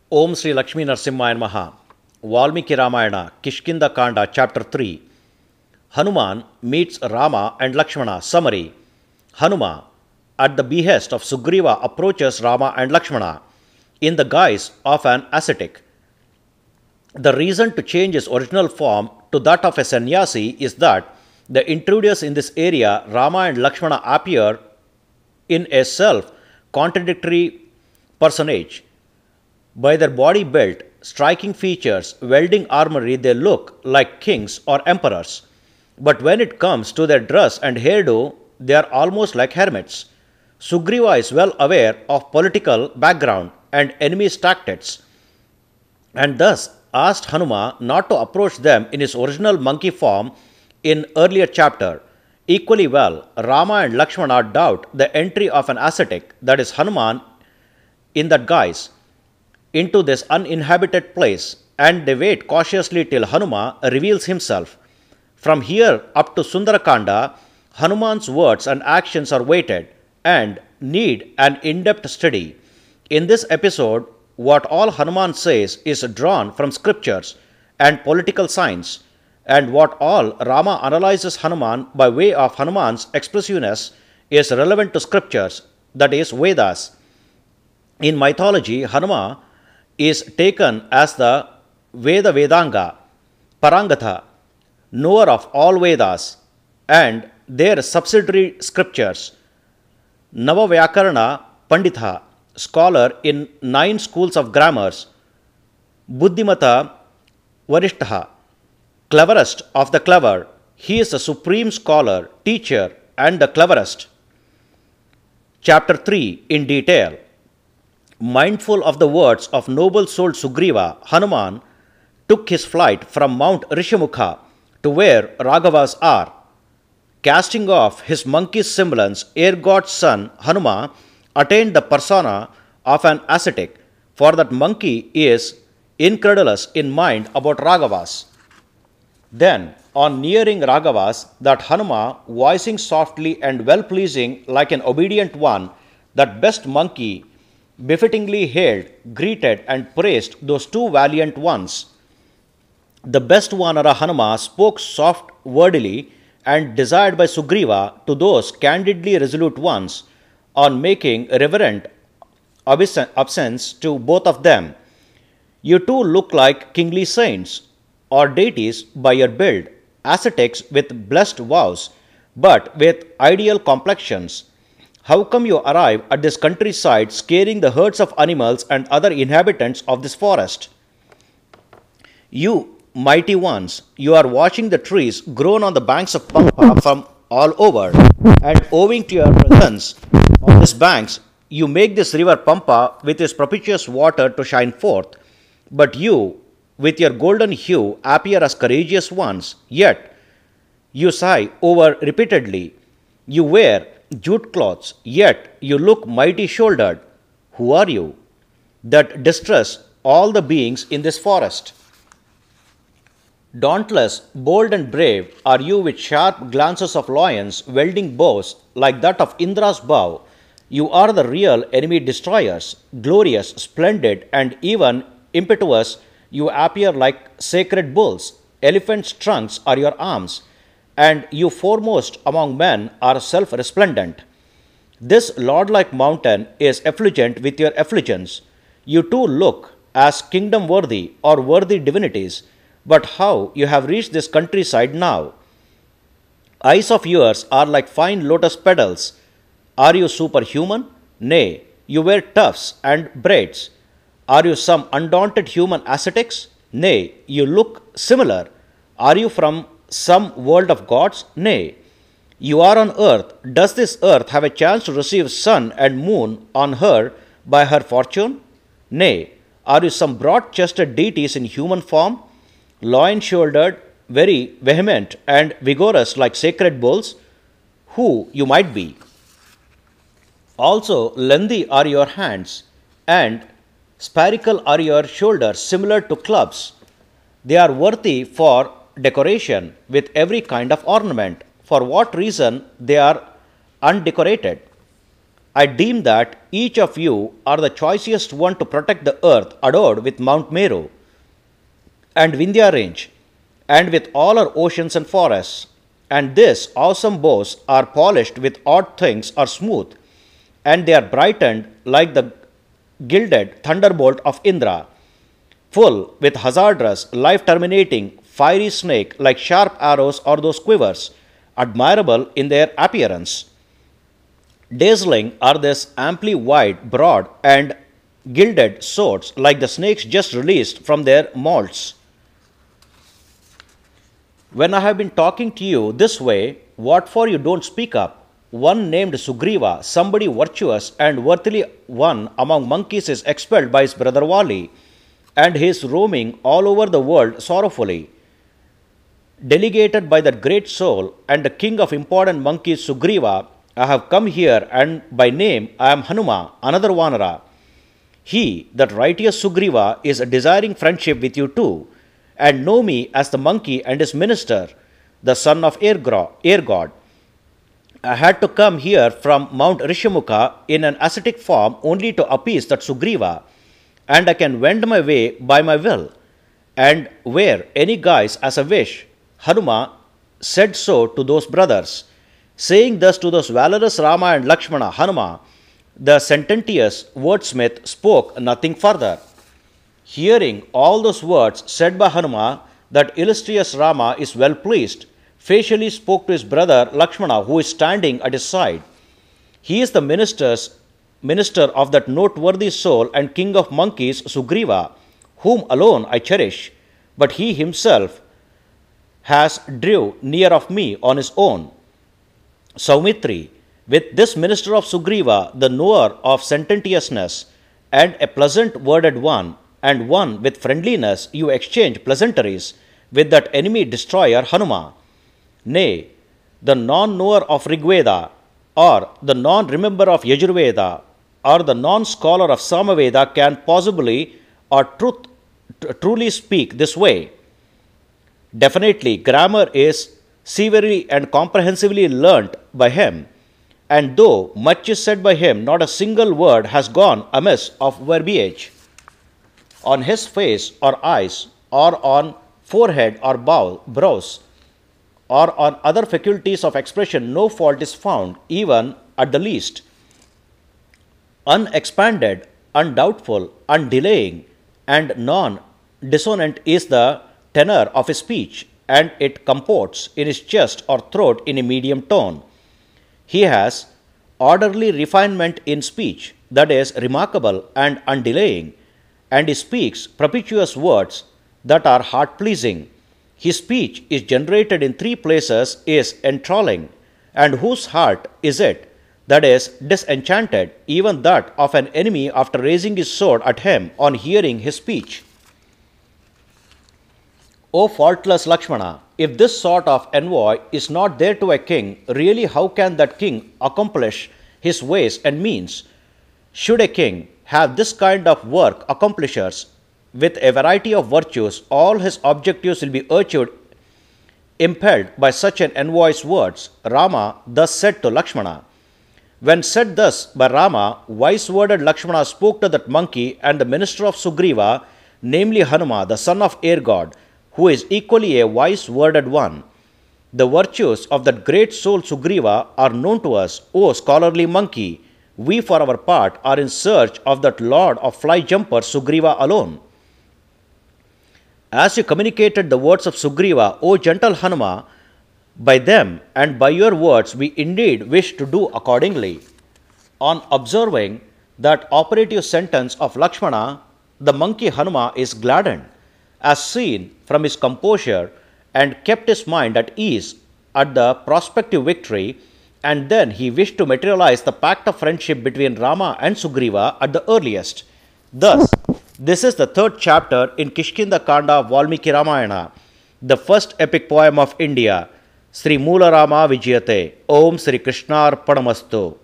Om Sri Lakshmi Narsimhaya Namaha. Valmiki Ramayana, Kishkinda Kanda, Chapter 3. Hanuman meets Rama and Lakshmana. Summary. Hanuma, at the behest of Sugreeva, approaches Rama and Lakshmana in the guise of an ascetic. The reason to change his original form to that of a Sanyaasi is that the intruders in this area, Rama and Lakshmana, appear in a self-contradictory personage. By their body built, striking features, wielding armory, they look like kings or emperors. But when it comes to their dress and hairdo, they are almost like hermits. Sugreeva is well aware of political background and enemy's tactics, and thus asked Hanuma not to approach them in his original monkey form in earlier chapter. Equally well, Rama and Lakshmana doubt the entry of an ascetic, that is Hanuman, in that guise, into this uninhabited place, and they wait cautiously till Hanuma reveals himself. From here up to Sundara Kanda, Hanuman's words and actions are weighted and need an in-depth study. In this episode, what all Hanuman says is drawn from scriptures and political science, and what all Rama analyzes Hanuman by way of Hanuman's expressiveness is relevant to scriptures, that is Vedas. In mythology, Hanuma is taken as the vedaanga, paarangatah, knower of all Vedas and their subsidiary scriptures, nava vyaakarana, panditaH, scholar in 9 schools of grammars, buddhimata, varistah, cleverest of the clever. He is the supreme scholar, teacher, and the cleverest. Chapter 3 in detail. Mindful of the words of noble-souled Sugreeva, Hanuman took his flight from Mount Rishamukha to where Raghavas are. Casting off his monkey's semblance, air god's son, Hanuma, attained the persona of an ascetic, for that monkey is incredulous in mind about Raghavas. Then, on nearing Raghavas, that Hanuma, voicing softly and well-pleasing like an obedient one, that best monkey, befittingly hailed, greeted, and praised those two valiant ones. The best Vanara Hanuma spoke soft wordily and desired by Sugreeva to those candidly resolute ones, on making reverent obeisance to both of them. You two look like kingly saints or deities by your build, ascetics with blessed vows, but with ideal complexions. How come you arrive at this countryside scaring the herds of animals and other inhabitants of this forest? You mighty ones, you are watching the trees grown on the banks of Pampa from all over, and owing to your presence on these banks, you make this river Pampa with its propitious water to shine forth. But you, with your golden hue, appear as courageous ones, yet you sigh over repeatedly. You wear jute cloths, yet you look mighty-shouldered. Who are you? That distress all the beings in this forest. Dauntless, bold and brave are you, with sharp glances of lions, wielding bows like that of Indra's bow. You are the real enemy destroyers, glorious, splendid, and even impetuous. You appear like sacred bulls. Elephants' trunks are your arms, and you foremost among men are self-resplendent. This lord-like mountain is effulgent with your effulgence. You too look as kingdom-worthy or worthy divinities. But how you have reached this countryside now? Eyes of yours are like fine lotus petals. Are you superhuman? Nay, you wear tufts and braids. Are you some undaunted human ascetics? Nay, you look similar. Are you from some world of gods? Nay, you are on earth. Does this earth have a chance to receive sun and moon on her by her fortune? Nay, are you some broad-chested deities in human form, loin-shouldered, very vehement and vigorous like sacred bulls? Who you might be. Also lengthy are your hands, and spherical are your shoulders, similar to clubs. They are worthy for decoration with every kind of ornament. For what reason they are undecorated? I deem that each of you are the choicest one to protect the earth adored with Mount Meru and Vindhya range, and with all our oceans and forests. And this awesome bows are polished with odd things or smooth, and they are brightened like the gilded thunderbolt of Indra, full with hazardous, life-terminating, fiery snake like sharp arrows or those quivers, admirable in their appearance. Dazzling are these amply wide, broad, and gilded swords like the snakes just released from their molds. When I have been talking to you this way, what for you don't speak up? One named Sugreeva, somebody virtuous and worthily one among monkeys, is expelled by his brother Vali, and he is roaming all over the world sorrowfully. Delegated by that great soul and the king of important monkeys Sugreeva, I have come here, and by name I am Hanuma, another Vanara. He, that righteous Sugreeva, is desiring friendship with you too, and know me as the monkey and his minister, the son of air god. I had to come here from Mount Rishamukha in an ascetic form only to appease that Sugreeva, and I can wend my way by my will, and wear any guise as I wish. Hanuma said so to those brothers. Saying thus to those valorous Rama and Lakshmana, Hanuma, the sententious wordsmith, spoke nothing further. Hearing all those words said by Hanuma, that illustrious Rama is well pleased, facially spoke to his brother Lakshmana, who is standing at his side. He is the minister of that noteworthy soul and king of monkeys, Sugreeva, whom alone I cherish, but he himself has drew near of me on his own. Saumitri, with this minister of Sugreeva, the knower of sententiousness, and a pleasant worded one, and one with friendliness, you exchange pleasantries with that enemy destroyer Hanuma. Nay, the non-knower of Rigveda, or the non-remember of Yajurveda, or the non-scholar of Samaveda can possibly or truly speak this way. Definitely, grammar is severely and comprehensively learnt by him, and though much is said by him, not a single word has gone amiss of verbiage. On his face or eyes, or on forehead or brows, or on other faculties of expression, no fault is found, even at the least. Unexpanded, undoubtful, undelaying, and non-dissonant is the tenor of his speech, and it comports in his chest or throat in a medium tone. He has orderly refinement in speech, that is, remarkable and undelaying, and he speaks propitious words that are heart-pleasing. His speech is generated in three places, is enthralling, and whose heart is it that is disenchanted, even that of an enemy after raising his sword at him on hearing his speech? O faultless Lakshmana, if this sort of envoy is not there to a king, really how can that king accomplish his ways and means? Should a king have this kind of work accomplishers with a variety of virtues, all his objectives will be achieved impelled by such an envoy's words. Rama thus said to Lakshmana. When said thus by Rama, wise-worded Lakshmana spoke to that monkey and the minister of Sugreeva, namely Hanuma, the son of air god, who is equally a wise-worded one. The virtues of that great soul Sugreeva are known to us, O scholarly monkey. We for our part are in search of that lord of fly-jumper Sugreeva alone. As you communicated the words of Sugreeva, O gentle Hanuma, by them and by your words we indeed wish to do accordingly. On observing that operative sentence of Lakshmana, the monkey Hanuma is gladdened, as seen from his composure, and kept his mind at ease at the prospective victory, and then he wished to materialize the pact of friendship between Rama and Sugreeva at the earliest. Thus, this is the third chapter in Kishkinda Kanda of Valmiki Ramayana, the first epic poem of India. Sri Moola Rama Vijayate. Om Sri Krishnarpanamastu.